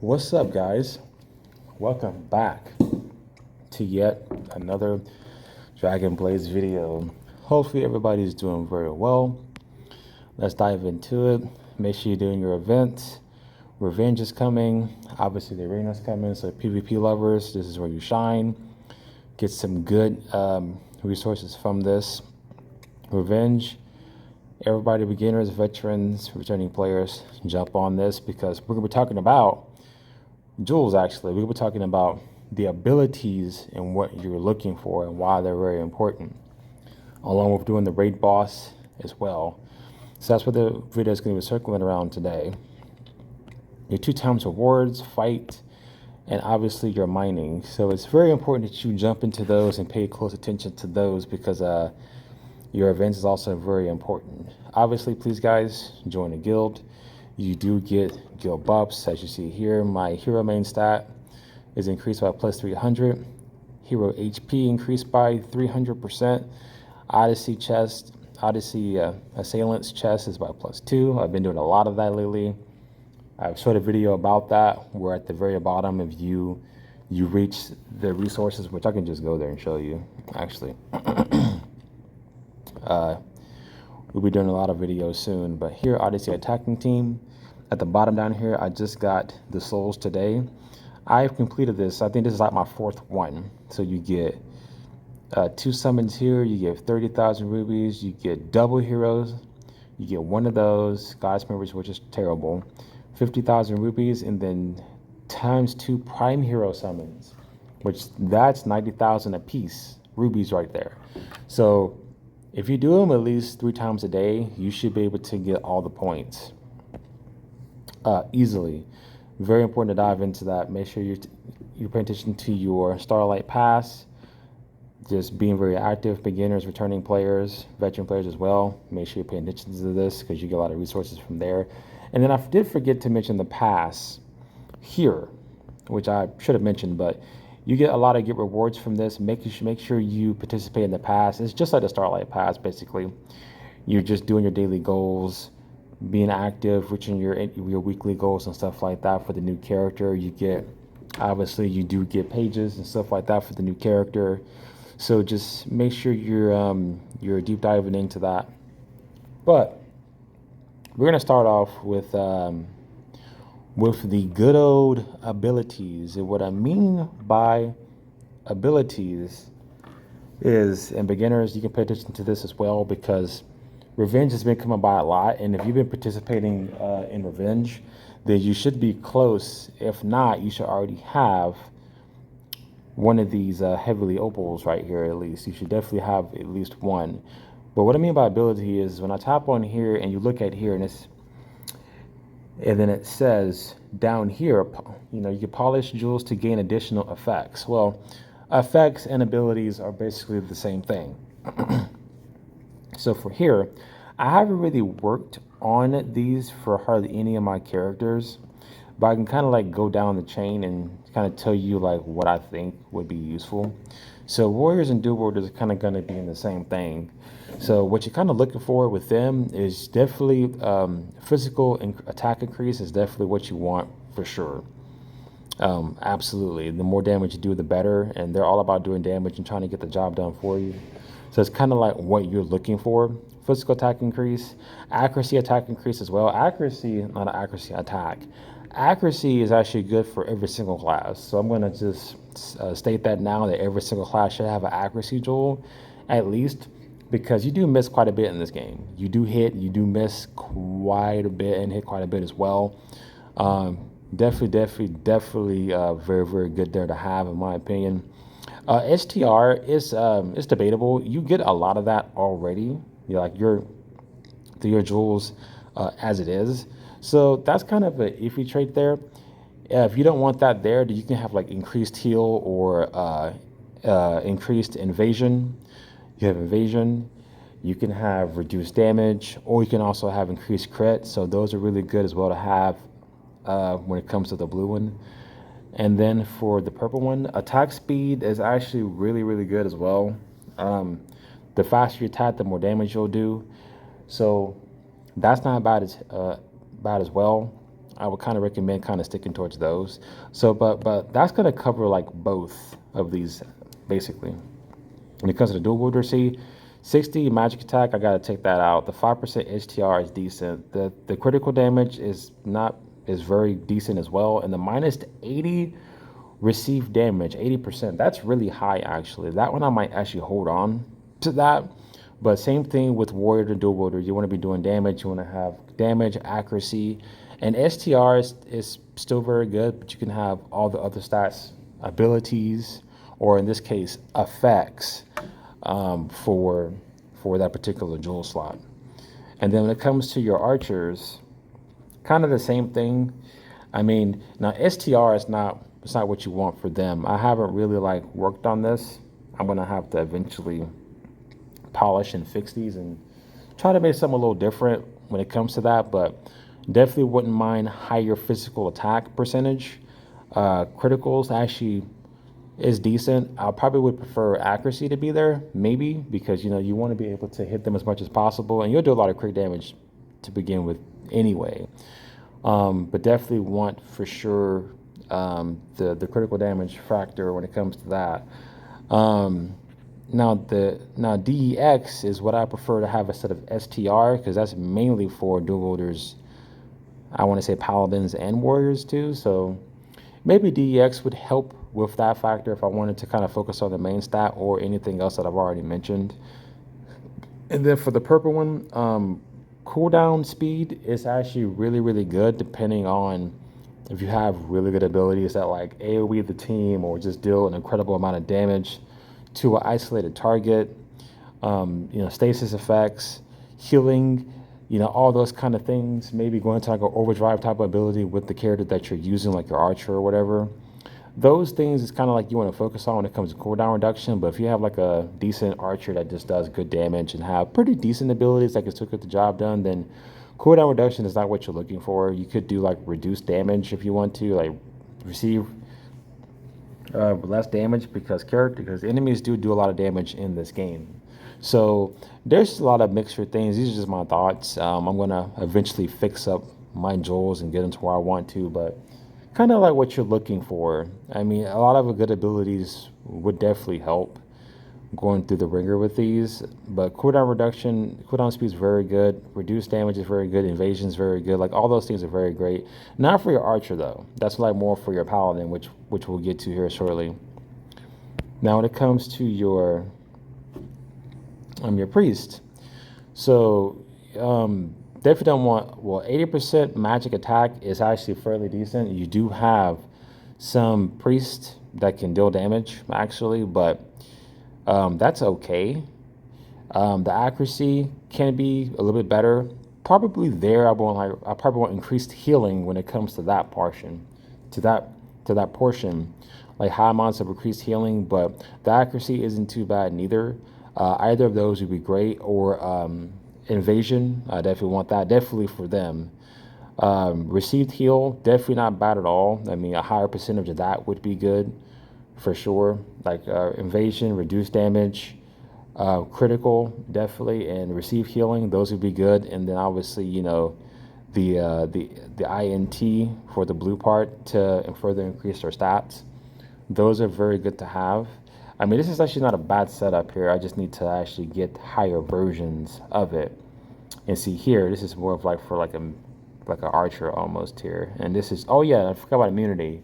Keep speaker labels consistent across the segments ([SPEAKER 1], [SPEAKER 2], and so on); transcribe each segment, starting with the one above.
[SPEAKER 1] What's up, guys? Welcome back to yet another Dragon Blaze video. Hopefully, everybody's doing very well. Let's dive into it. Make sure you're doing your events. Revenge is coming. Obviously, the arena's coming. So, PvP lovers, this is where you shine. Get some good resources from this. Revenge. Everybody, beginners, veterans, returning players, jump on this because we're going to be talking about Jules. Actually, we were talking about the abilities and what you're looking for and why they're very important, along with doing the raid boss as well. So that's what the video is going to be circling around today. Your 2x rewards, fight, and obviously your mining. So it's very important that you jump into those and pay close attention to those because your events is also very important. Obviously, please guys, join a guild. You do get guild buffs, as you see here. My hero main stat is increased by plus 300. Hero HP increased by 300%. Odyssey chest, Odyssey assailants chest is by plus 2. I've been doing a lot of that lately. I've showed a video about that. We're at the very bottom. If you reach the resources, which I can just go there and show you, actually. We'll be doing a lot of videos soon, but here, Odyssey attacking team. At the bottom down here, I just got the souls today. I've completed this. I think this is like my fourth one. So you get 2 summons here. You get 30,000 rubies. You get double heroes. You get one of those God's members, which is terrible. 50,000 rubies, and then times 2 prime hero summons, which that's 90,000 a piece rubies right there. So if you do them at least 3 times a day, you should be able to get all the points easily. Very important to dive into that. Make sure you're paying attention to your Starlight Pass. Just being very active, beginners, returning players, veteran players as well. Make sure you're paying attention to this because you get a lot of resources from there. And then I did forget to mention the pass here, which I should have mentioned, but you get a lot of rewards from this. Make sure you participate in the pass. It's just like the Starlight Pass, basically. You're just doing your daily goals, being active, reaching your weekly goals and stuff like that for the new character. You get, obviously, you do get pages and stuff like that for the new character. So just make sure you're deep diving into that. But we're gonna start off with the good old abilities. And what I mean by abilities is, and beginners, you can pay attention to this as well because Revenge has been coming by a lot. And if you've been participating in Revenge, then you should be close. If not, you should already have one of these heavily opals right here at least. You should definitely have at least one. But what I mean by ability is when I tap on here and you look at here and then it says down here, you can polish jewels to gain additional effects. Well, effects and abilities are basically the same thing. So for here, I haven't really worked on these for hardly any of my characters, but I can kind of like go down the chain and kind of tell you like what I think would be useful. So warriors and dual wielders are kind of going to be in the same thing. So what you're kind of looking for with them is definitely physical and attack increase is definitely what you want for sure. Absolutely. The more damage you do, the better. And they're all about doing damage and trying to get the job done for you. So it's kind of like what you're looking for. Physical attack increase, accuracy attack increase as well. Accuracy, not an accuracy attack. Accuracy is actually good for every single class. So I'm going to just state that now that every single class should have an accuracy jewel at least, because you do miss quite a bit in this game. You do hit, you do miss quite a bit and hit quite a bit as well. Definitely very, very good there to have in my opinion. STR is debatable. You get a lot of that already. Your jewels as it is. So that's kind of an iffy trait there. If you don't want that there, you can have like increased heal or increased invasion. You have invasion. You can have reduced damage, or you can also have increased crit. So those are really good as well to have when it comes to the blue one. And then for the purple one, attack speed is actually really, really good as well. The faster you attack, the more damage you'll do. So that's not bad as well. I would kind of recommend kind of sticking towards those. So, but that's gonna cover like both of these basically. When it comes to the dual wielder, see, 60 magic attack, I gotta take that out. The 5% HTR is decent. The critical damage is very decent as well, and the minus 80 receive damage, 80%. That's really high actually. That one I might actually hold on to that. But same thing with warrior to dual wielder. You want to be doing damage. You want to have damage, accuracy, and STR is still very good. But you can have all the other stats, abilities, or in this case, effects for that particular jewel slot. And then when it comes to your archers, kind of the same thing. I mean, now STR is not it's not what you want for them. I haven't really like worked on this. I'm gonna have to eventually polish and fix these and try to make something a little different when it comes to that. But definitely wouldn't mind higher physical attack percentage. Criticals actually is decent. I probably would prefer accuracy to be there, maybe, because you want to be able to hit them as much as possible, and you'll do a lot of crit damage to begin with anyway. But definitely want for sure the critical damage factor when it comes to that. Now DEX is what I prefer to have instead of STR, because that's mainly for dual wielders. I want to say paladins and warriors too. So maybe DEX would help with that factor if I wanted to kind of focus on the main stat or anything else that I've already mentioned. And then for the purple one, cooldown speed is actually really, really good depending on if you have really good abilities that like AoE the team or just deal an incredible amount of damage to an isolated target. Stasis effects, healing, all those kind of things. Maybe going to like an overdrive type of ability with the character that you're using, like your archer or whatever. Those things is kind of like you want to focus on when it comes to cooldown reduction. But if you have like a decent archer that just does good damage and have pretty decent abilities that can still get the job done, then cooldown reduction is not what you're looking for. You could do like reduced damage if you want to, like receive less damage because enemies do a lot of damage in this game. So there's a lot of mixture things. These are just my thoughts. I'm gonna eventually fix up my jewels and get them to where I want to, but kind of like what you're looking for. I mean, a lot of good abilities would definitely help going through the ringer with these, but cooldown speed is very good, reduced damage is very good, invasion is very good, like all those things are very great. Not for your archer though, that's like more for your paladin, which we'll get to here shortly. Now when it comes to your priest, so definitely don't want, 80% magic attack is actually fairly decent. You do have some priests that can deal damage actually, but that's okay. The accuracy can be a little bit better. Probably there, I probably want increased healing when it comes to that portion, to that portion, like high amounts of increased healing. But the accuracy isn't too bad neither. Either of those would be great, or invasion. I definitely want that. Definitely for them. Received heal, definitely not bad at all. I mean, a higher percentage of that would be good for sure. Like invasion, reduced damage, critical, definitely, and receive healing. Those would be good. And then obviously, the INT for the blue part to further increase our stats. Those are very good to have. I mean, this is actually not a bad setup here. I just need to actually get higher versions of it. And see here, this is more of like for like an archer almost here. And this is, oh yeah, I forgot about immunity.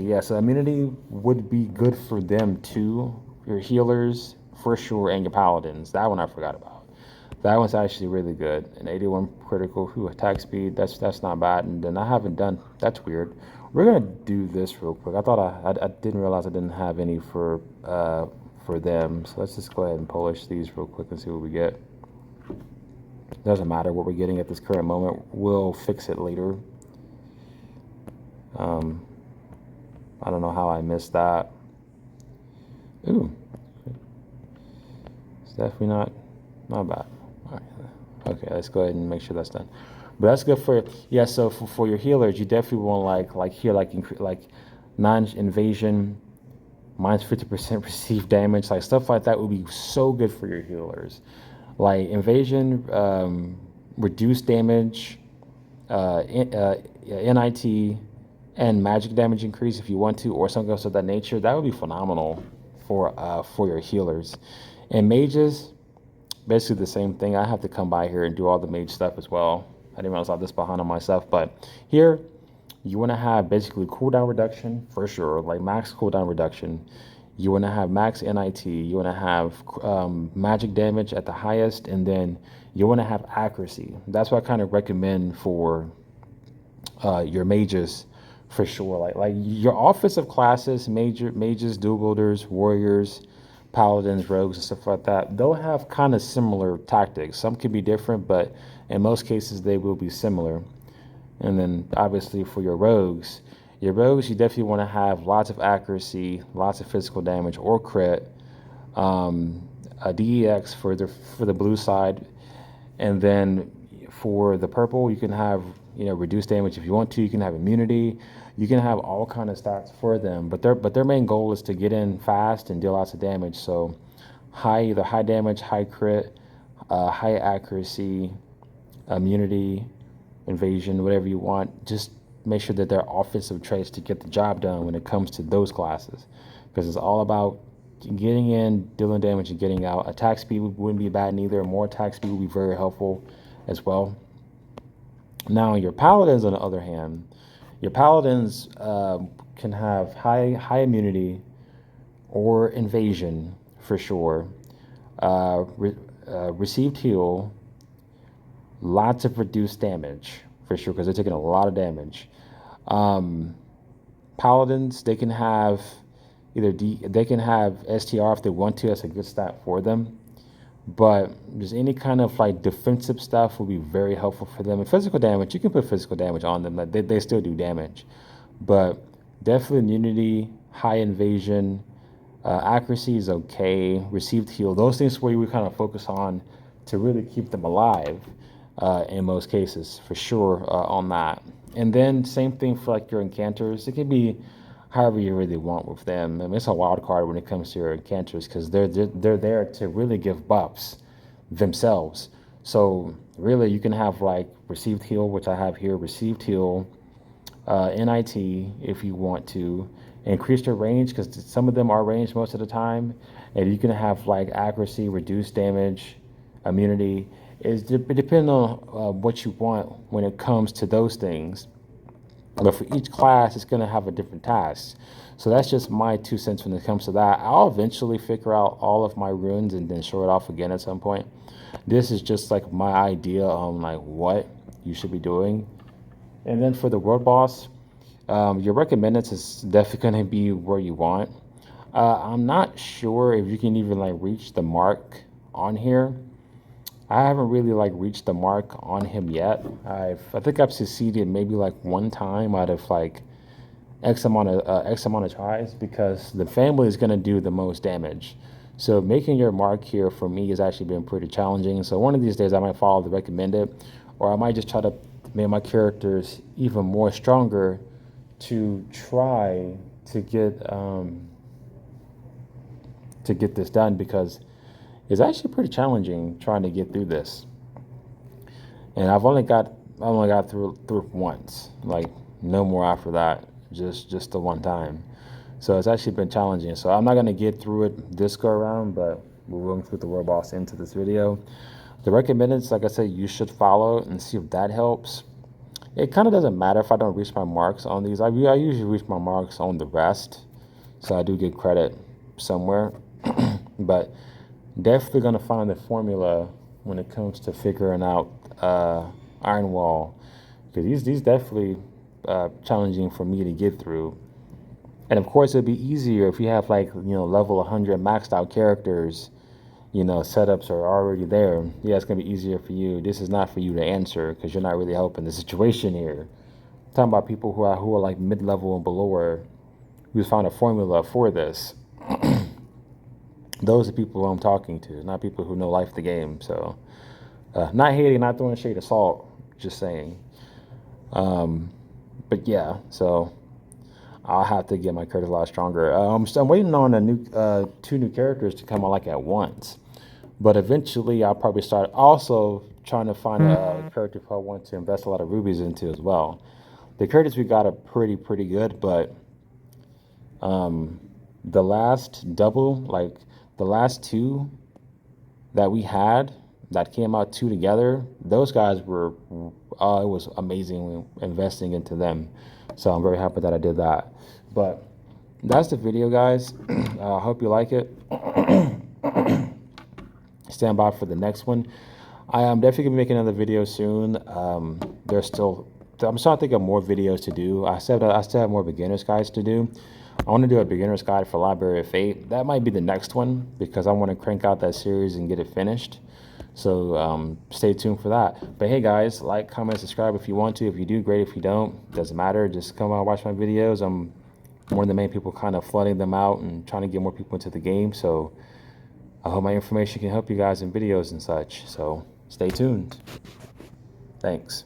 [SPEAKER 1] Yeah, so immunity would be good for them too. Your healers for sure, and your paladins. That one I forgot about. That one's actually really good. An 81 critical attack speed. That's not bad. And then I haven't done. That's weird. We're gonna do this real quick. I thought I didn't realize I didn't have any for them. So let's just go ahead and polish these real quick and see what we get. Doesn't matter what we're getting at this current moment. We'll fix it later. I don't know how I missed that. Ooh, it's definitely not bad. All right. Okay, let's go ahead and make sure that's done. But that's good for, yeah. So for your healers, you definitely want like 9 invasion, minus 50% received damage, like stuff like that would be so good for your healers. Like invasion, reduced damage, NIT and magic damage increase if you want to, or something else of that nature. That would be phenomenal for your healers. And mages, basically the same thing. I have to come by here and do all the mage stuff as well. I didn't realize I was this behind on myself, but here you want to have basically cooldown reduction for sure, like max cooldown reduction. You want to have max NIT. You want to have magic damage at the highest, and then you want to have accuracy. That's what I kind of recommend for your mages for sure. Like your offensive classes, mages, dual wielders, warriors, paladins, rogues, and stuff like that. They'll have kind of similar tactics. Some can be different, but in most cases they will be similar. And then obviously for your rogues, you definitely want to have lots of accuracy, lots of physical damage or crit, a DEX for the blue side, and then for the purple, you can have reduced damage if you want to. You can have immunity. You can have all kind of stats for them, but their main goal is to get in fast and deal lots of damage. So either high damage, high crit, high accuracy, immunity, invasion, whatever you want. Just make sure that they're offensive traits to get the job done when it comes to those classes, because it's all about getting in, dealing damage, and getting out. Attack speed wouldn't be bad neither. More attack speed would be very helpful as well. Now your paladins, on the other hand, your paladins can have high immunity or invasion for sure. Received heal, lots of reduced damage for sure, because they're taking a lot of damage. Paladins, they can have they can have STR if they want to. That's a good stat for them. But just any kind of like defensive stuff will be very helpful for them. And physical damage, you can put physical damage on them. Like they still do damage. But definitely immunity, high invasion, accuracy is okay. Received heal, those things where we kind of focus on to really keep them alive in most cases, for sure on that. And then same thing for like your incanters. It can be however you really want with them. I mean, it's a wild card when it comes to your incanters, because they're there to really give buffs themselves. So really, you can have like received heal, which I have here, received heal, NIT if you want to increase their range, because some of them are ranged most of the time, and you can have like accuracy, reduced damage, immunity. It depends on what you want when it comes to those things. But for each class, it's going to have a different task. So that's just my 2 cents when it comes to that. I'll eventually figure out all of my runes and then show it off again at some point. This is just like my idea on like what you should be doing. And then for the world boss, your recommended is definitely going to be where you want. I'm not sure if you can even like reach the mark on here. I haven't really like reached the mark on him yet. I think I've succeeded maybe like one time out of like X amount of tries, because the family is gonna do the most damage. So making your mark here for me has actually been pretty challenging. So one of these days I might follow the recommended, or I might just try to make my characters even more stronger to try to get this done, because it's actually pretty challenging trying to get through this. And I've only got through once, like no more after that, just the one time. So it's actually been challenging. So I'm not gonna get through it this go around, but we're going through the world boss into this video. The recommended, like I said, you should follow and see if that helps. It kind of doesn't matter if I don't reach my marks on these. I usually reach my marks on the rest, so I do get credit somewhere. But definitely going to find the formula when it comes to figuring out Iron Wall, because these definitely challenging for me to get through. And of course, it'd be easier if you have like level 100 maxed out characters. Setups are already there. Yeah, it's gonna be easier for you. This is not for you to answer, because you're not really helping the situation here. I'm talking about people who are like mid-level and below, who's found a formula for this. Those are people who I'm talking to, not people who know life the game. So, not hating, not throwing shade of salt, just saying. But yeah, so I'll have to get my character a lot stronger. I'm waiting on a new 2 new characters to come on like at once. But eventually, I'll probably start also trying to find a character who I want to invest a lot of rubies into as well. The characters we got are pretty good, but the last double, like the last two that we had that came out two together, those guys were, it was amazing investing into them. So I'm very happy that I did that. But that's the video, guys. I hope you like it. Stand by for the next one. I am definitely gonna be making another video soon. I'm starting to think of more videos to do. I still have more beginner's guides to do. I want to do a beginner's guide for Library of Fate. That might be the next one because I want to crank out that series and get it finished. So stay tuned for that. But hey guys, like, comment, subscribe if you want to. If you do, great. If you don't, doesn't matter. Just come out and watch my videos. I'm one of the main people kind of flooding them out and trying to get more people into the game. So I hope my information can help you guys in videos and such. So stay tuned. Thanks.